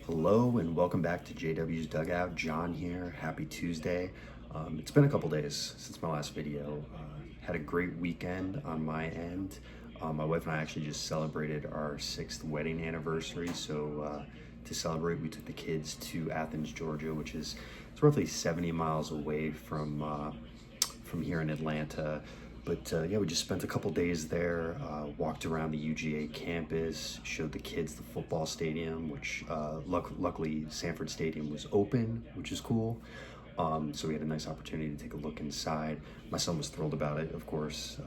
Hello and welcome back to JW's Dugout. John here. Happy Tuesday. It's been a couple days since my last video. Had a great weekend on my end. My wife and I actually just celebrated our 6th wedding anniversary. So to celebrate, we took the kids to Athens, Georgia, which is it's roughly 70 miles away from here in Atlanta. But yeah, we just spent a couple days there, walked around the UGA campus, showed the kids the football stadium, which luckily Sanford Stadium was open, which is cool. So we had a nice opportunity to take a look inside. My son was thrilled about it, of course.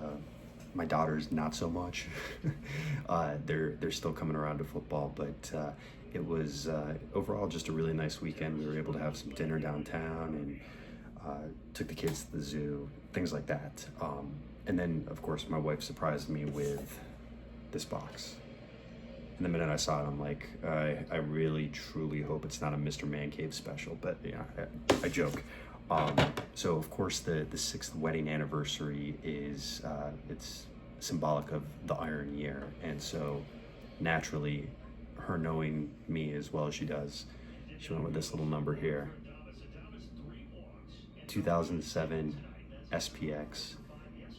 My daughters, not so much. They're still coming around to football, but it was overall just a really nice weekend. We were able to have some dinner downtown and took the kids to the zoo, things like that. And then, of course, my wife surprised me with this box. And the minute I saw it, I'm like, I really, truly hope it's not a Mr. Man Cave special, but yeah, I joke. So, of course, the 6th wedding anniversary is, it's symbolic of the Iron Year. And so, naturally, her knowing me as well as she does, she went with this little number here. 2007 SPX.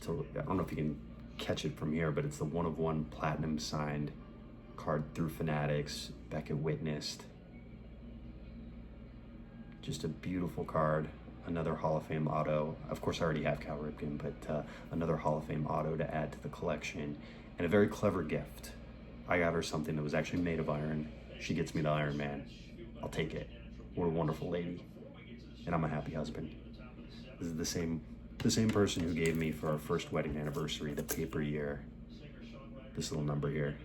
So I don't know if you can catch it from here, but it's the 1/1 platinum signed card through Fanatics. Beckett witnessed. Just a beautiful card. Another Hall of Fame auto. Of course, I already have Cal Ripken, but another Hall of Fame auto to add to the collection. And a very clever gift. I got her something that was actually made of iron. She gets me the Iron Man. I'll take it. What a wonderful lady. And I'm a happy husband. This is the same person who gave me for our first wedding anniversary the paper year, this little number here.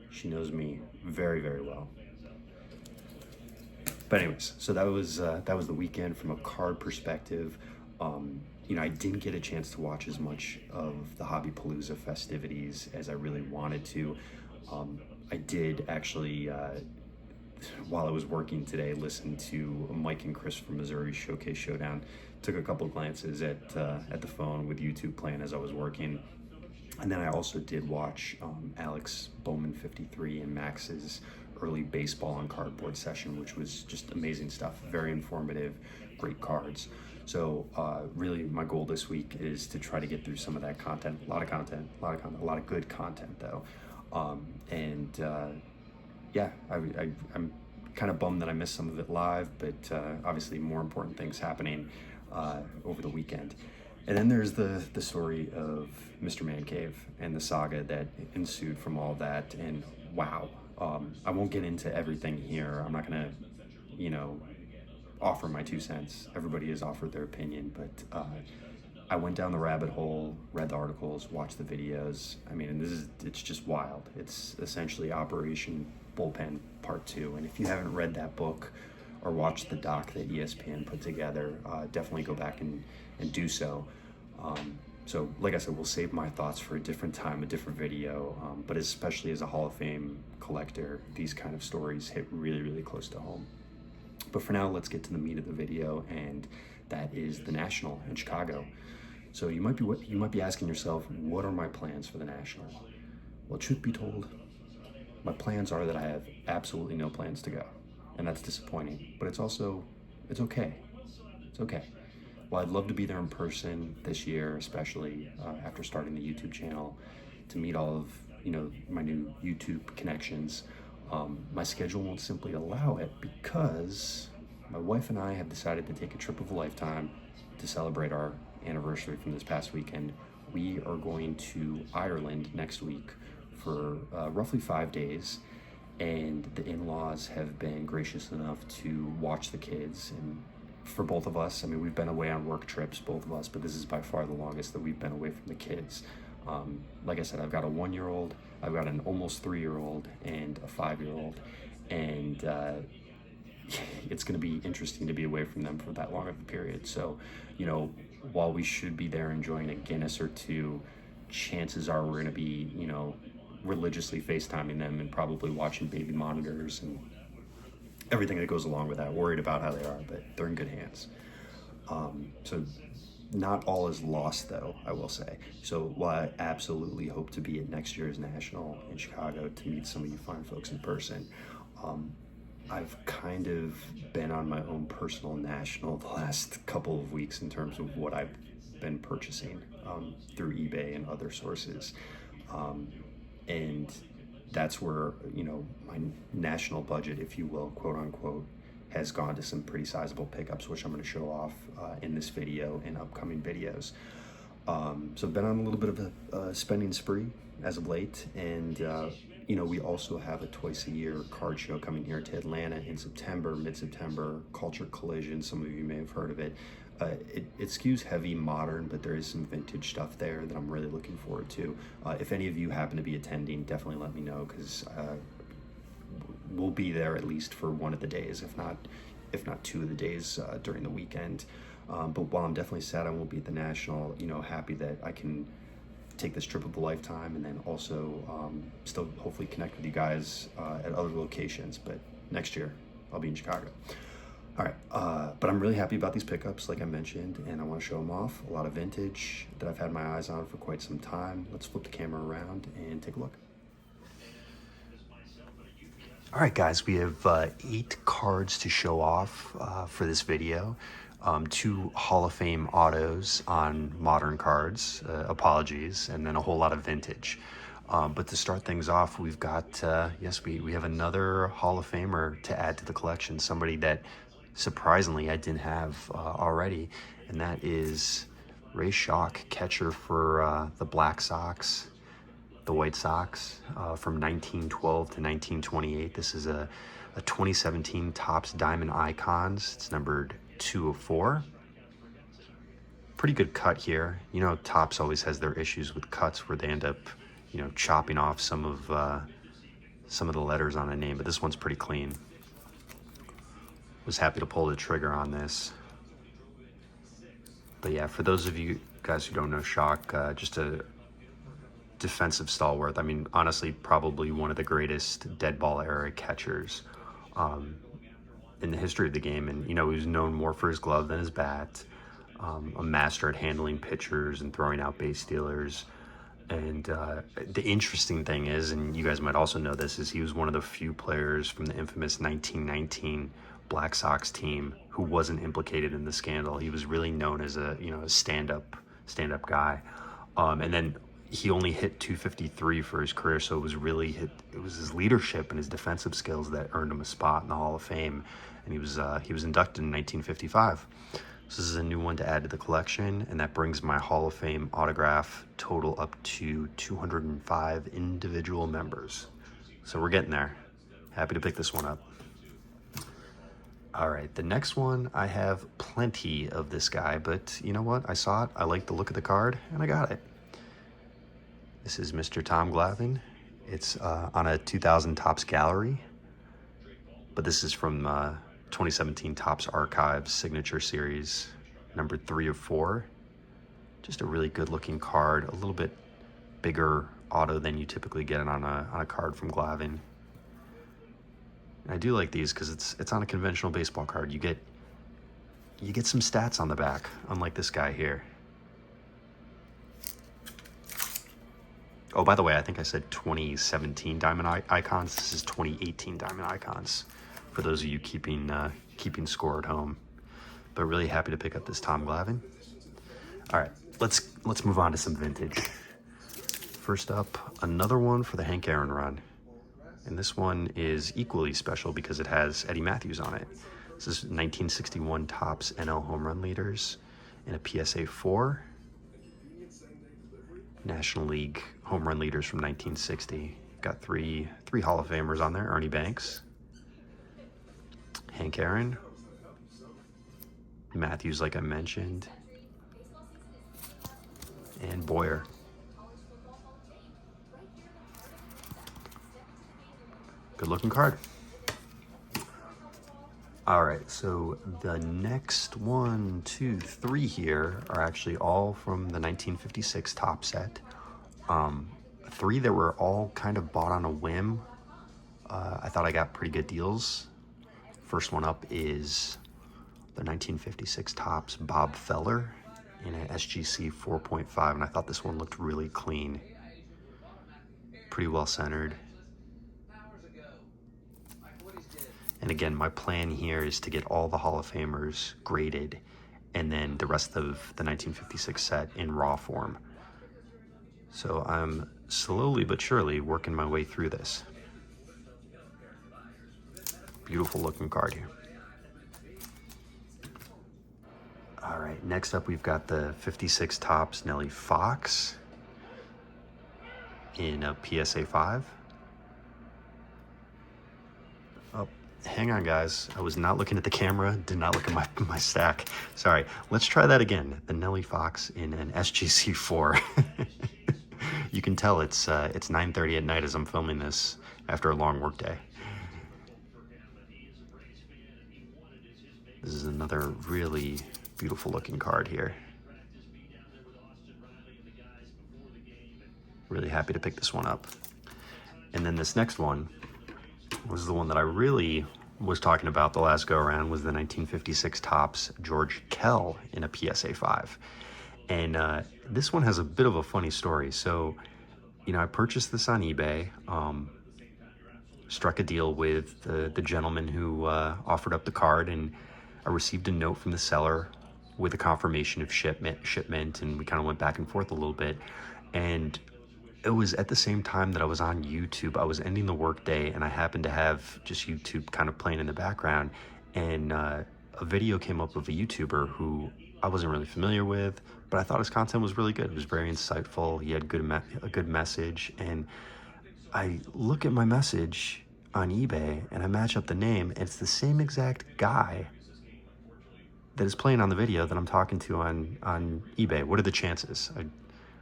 She knows me very, very well. But anyways, so that was the weekend from a card perspective. You know, I didn't get a chance to watch as much of the Hobbypalooza festivities as I really wanted to. I did actually, while I was working today, listen to Mike and Chris from Missouri Showcase Showdown. Took a couple glances at the phone with YouTube playing as I was working. And then I also did watch Alex Bowman 53 and Max's early baseball on cardboard session, which was just amazing stuff. Very informative, great cards. So really my goal this week is to try to get through some of that content. A lot of good content though. Yeah, I'm kind of bummed that I missed some of it live, but obviously more important things happening over the weekend. And then there's the story of Mr. Man Cave and the saga that ensued from all that. And wow, I won't get into everything here. I'm not gonna, offer my 2 cents. Everybody has offered their opinion, but I went down the rabbit hole, read the articles, watched the videos. I mean, it's just wild. It's essentially Operation Bullpen Part 2. And if you haven't read that book or watched the doc that ESPN put together, definitely go back and do so. So like I said, we'll save my thoughts for a different time, a different video, but especially as a Hall of Fame collector, these kind of stories hit really, really close to home. But for now, let's get to the meat of the video, and that is the National in Chicago. So you might be asking yourself, what are my plans for the National? Well, truth be told, my plans are that I have absolutely no plans to go, and that's disappointing. But it's okay. It's okay. Well, I'd love to be there in person this year, especially after starting the YouTube channel, to meet all of my new YouTube connections. My schedule won't simply allow it because my wife and I have decided to take a trip of a lifetime to celebrate our anniversary from this past weekend. We are going to Ireland next week for roughly 5 days, and the in-laws have been gracious enough to watch the kids. And for both of us, I mean, we've been away on work trips, both of us, but this is by far the longest that we've been away from the kids. Like I said, I've got a 1-year-old, I've got an almost 3-year-old, and a 5-year-old, and it's going to be interesting to be away from them for that long of a period. So, while we should be there enjoying a Guinness or two, chances are we're going to be, religiously FaceTiming them and probably watching baby monitors and everything that goes along with that, worried about how they are, but they're in good hands. So not all is lost, though, I will say. So while I absolutely hope to be at next year's National in Chicago to meet some of you fine folks in person, I've kind of been on my own personal national the last couple of weeks in terms of what I've been purchasing through eBay and other sources. And that's where, you know, my national budget, if you will, quote unquote, has gone to some pretty sizable pickups, which I'm going to show off in this video and upcoming videos. So I've been on a little bit of a spending spree as of late, and you know, we also have a twice a year card show coming here to Atlanta in September, mid-September, Culture Collision. Some of you may have heard of it. It skews heavy modern, but there is some vintage stuff there that I'm really looking forward to. If any of you happen to be attending, definitely let me know, because we'll be there at least for one of the days, if not two of the days during the weekend. But while I'm definitely sad I won't be at the National, you know, happy that I can take this trip of a lifetime, and then also still hopefully connect with you guys at other locations. But next year I'll be in Chicago. All right, but I'm really happy about these pickups, like I mentioned, and I want to show them off. A lot of vintage that I've had my eyes on for quite some time. Let's flip the camera around and take a look. All right, guys, we have 8 cards to show off for this video. 2 Hall of Fame autos on modern cards, apologies, and then a whole lot of vintage. But to start things off, we've got, yes, we have another Hall of Famer to add to the collection, somebody that surprisingly I didn't have already, and that is Ray Schalk, catcher for the Black Sox, the White Sox, from 1912 to 1928. This is a 2017 Topps Diamond Icons. It's numbered 2 of 4. Pretty good cut here. You know, Topps always has their issues with cuts where they end up, you know, chopping off some of the letters on a name, but this one's pretty clean. Was happy to pull the trigger on this. But yeah, for those of you guys who don't know Schalk, just a defensive stalwart. I mean, honestly, probably one of the greatest dead ball era catchers in the history of the game. And, you know, he was known more for his glove than his bat. A master at handling pitchers and throwing out base stealers. And the interesting thing is, and you guys might also know this, is he was one of the few players from the infamous 1919 Black Sox team who wasn't implicated in the scandal. He was really known as a, you know, a stand-up guy. And then he only hit 253 for his career, so it was his leadership and his defensive skills that earned him a spot in the Hall of Fame. And he was inducted in 1955. So this is a new one to add to the collection, and that brings my Hall of Fame autograph total up to 205 individual members. So we're getting there. Happy to pick this one up. All right, the next one, I have plenty of this guy, but you know what? I saw it, I liked the look of the card, and I got it. This is Mr. Tom Glavine. It's on a 2000 Topps Gallery, but this is from 2017 Topps Archives Signature Series, number 3 of 4. Just a really good looking card, a little bit bigger auto than you typically get on a card from Glavine. And I do like these because it's on a conventional baseball card. You get some stats on the back, unlike this guy here. Oh, by the way, I think I said 2017 Diamond Icons. This is 2018 Diamond Icons, for those of you keeping score at home. But really happy to pick up this Tom Glavine. All right, let's move on to some vintage. First up, another one for the Hank Aaron run. And this one is equally special because it has Eddie Matthews on it. This is 1961 Topps NL Home Run Leaders in a PSA 4. National League Home Run Leaders from 1960. Got three Hall of Famers on there. Ernie Banks, Hank Aaron, Matthews, like I mentioned, and Boyer. Good looking card. All right, so the next 1, 2, 3 here are actually all from the 1956 Topps set. 3 that were all kind of bought on a whim. I thought I got pretty good deals. First one up is the 1956 Topps Bob Feller in an SGC 4.5, and I thought this one looked really clean. Pretty well centered. And And again, my plan here is to get all the Hall of Famers graded and then the rest of the 1956 set in raw form. So I'm slowly but surely working my way through this. Beautiful looking card here. All right, next up we've got the 56 Topps Nellie Fox in a PSA 5. Oh, hang on guys, I was not looking at the camera, did not look at my stack. Sorry, let's try that again. The Nellie Fox in an SGC 4. You can tell it's 9:30 at night as I'm filming this after a long work day. This is another really beautiful looking card here. Really happy to pick this one up. And then this next one was the one that I really was talking about the last go around, was the 1956 Topps George Kell in a PSA 5. And this one has a bit of a funny story. So, you know, I purchased this on eBay, struck a deal with the gentleman who offered up the card, and I received a note from the seller with a confirmation of shipment, and we kind of went back and forth a little bit. And it was at the same time that I was on YouTube. I was ending the workday, and I happened to have just YouTube kind of playing in the background, and a video came up of a YouTuber who I wasn't really familiar with, but I thought his content was really good. It was very insightful. He had a good message, and I look at my message on eBay, and I match up the name, and it's the same exact guy that is playing on the video that I'm talking to on eBay. What are the chances?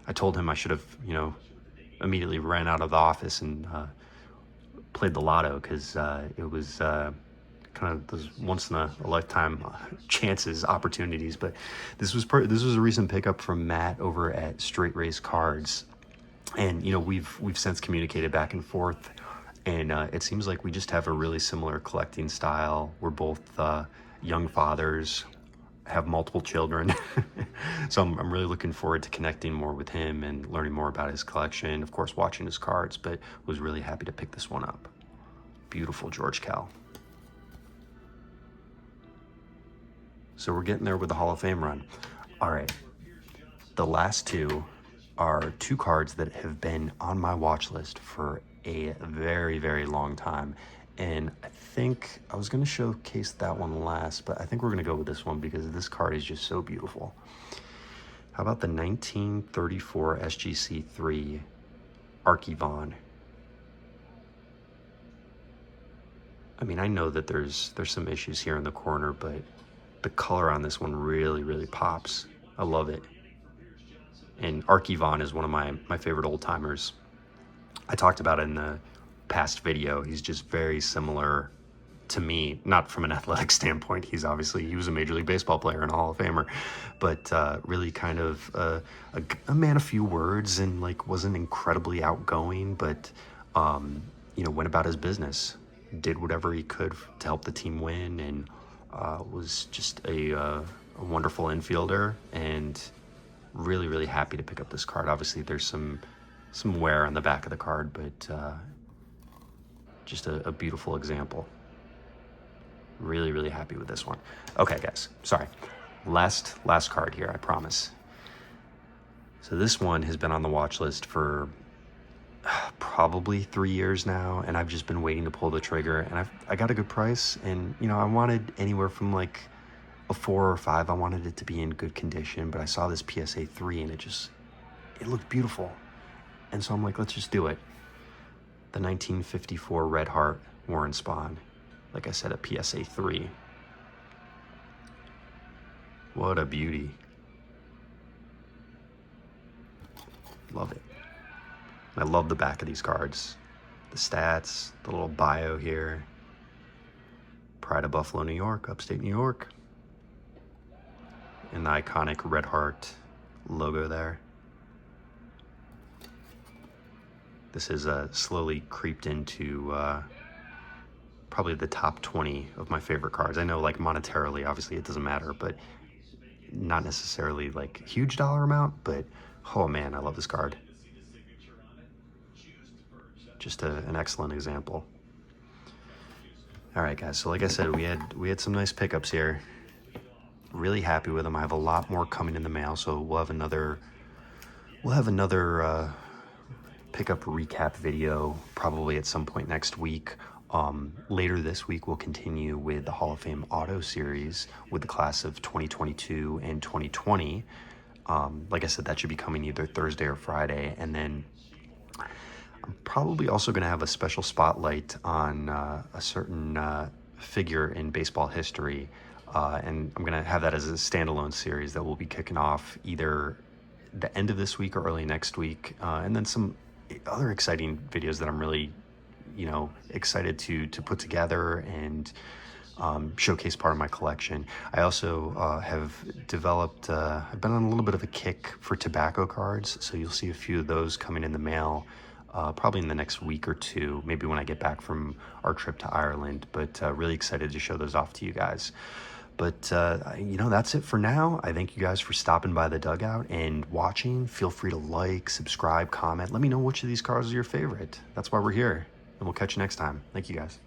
I told him I should have, you know, immediately ran out of the office and played the lotto, because it was kind of those once in a lifetime chances, opportunities. But this was a recent pickup from Matt over at Straight Race Cards, and you know, we've since communicated back and forth, and it seems like we just have a really similar collecting style. We're both young fathers, have multiple children. So I'm really looking forward to connecting more with him and learning more about his collection, of course watching his cards, but was really happy to pick this one up. Beautiful George Kell. So we're getting there with the Hall of Fame run. All right, the last two are two cards that have been on my watch list for a very, very long time. And I think I was going to showcase that one last, but I think we're going to go with this one because this card is just so beautiful. How about the 1934 SGC3 Arky Vaughn? I mean, I know that there's some issues here in the corner, but the color on this one really, really pops. I love it. And Arky Vaughn is one of my favorite old timers. I talked about it in the past video. He's just very similar to me, not from an athletic standpoint. He was a Major League Baseball player and a Hall of Famer, but really kind of a man of few words, and like wasn't incredibly outgoing, but you know, went about his business, did whatever he could to help the team win, and was just a wonderful infielder, and really, really happy to pick up this card. Obviously there's some wear on the back of the card, but just a beautiful example. Really, really happy with this one. Okay, guys, sorry. Last card here, I promise. So this one has been on the watch list for probably 3 years now, and I've just been waiting to pull the trigger, and I got a good price, and you know, I wanted anywhere from like a 4 or 5. I wanted it to be in good condition, but I saw this PSA 3 and it looked beautiful, and so I'm like, let's just do it. The 1954 Red Heart Warren Spahn, like I said, a PSA 3. What a beauty. Love it. I love the back of these cards. The stats, the little bio here. Pride of Buffalo, New York, upstate New York. And the iconic Red Heart logo there. This has slowly creeped into probably the top 20 of my favorite cards. I know, like, monetarily, obviously it doesn't matter, but not necessarily like huge dollar amount, but oh man, I love this card. Just an excellent example. All right, guys. So like I said, we had some nice pickups here. Really happy with them. I have a lot more coming in the mail, so we'll have another pickup recap video probably at some point next week. Later this week, we'll continue with the Hall of Fame Auto Series with the class of 2022 and 2020. Like I said, that should be coming either Thursday or Friday, and then I'm probably also going to have a special spotlight on a certain figure in baseball history, and I'm going to have that as a standalone series that will be kicking off either the end of this week or early next week, and then some other exciting videos that I'm really, excited to put together and showcase part of my collection. I also have developed, I've been on a little bit of a kick for tobacco cards, so you'll see a few of those coming in the mail probably in the next week or two, maybe when I get back from our trip to Ireland, but really excited to show those off to you guys. But, that's it for now. I thank you guys for stopping by the dugout and watching. Feel free to like, subscribe, comment. Let me know which of these cards are your favorite. That's why we're here. And we'll catch you next time. Thank you, guys.